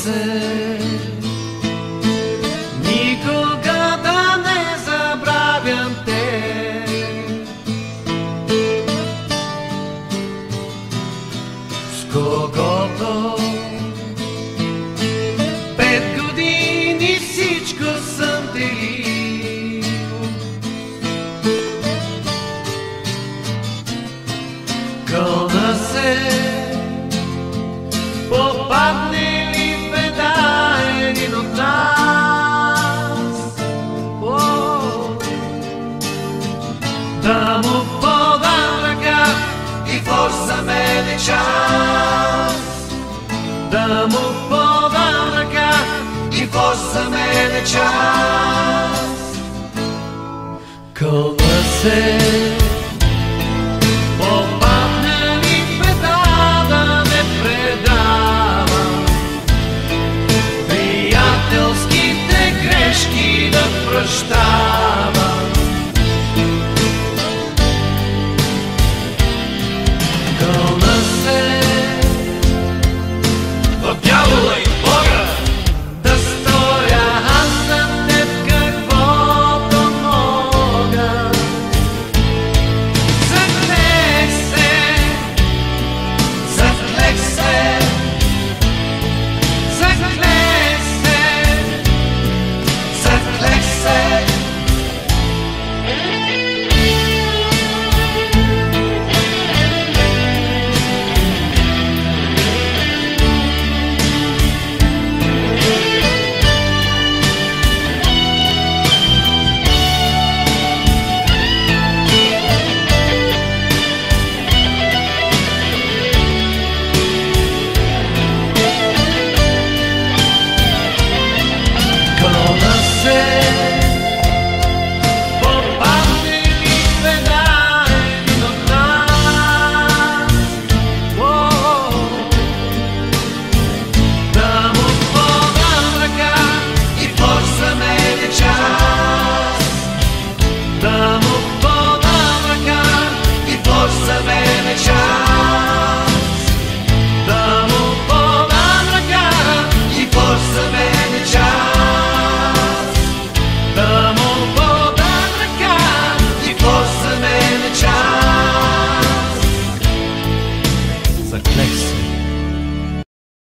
се, никога да не забравям те. С когото 5 години всичко съм делил, кълна се, попадне ли в беда един от нас, да му подам ръка и в за мен е час, да му подам ръка и в за мен е час. Кълна се,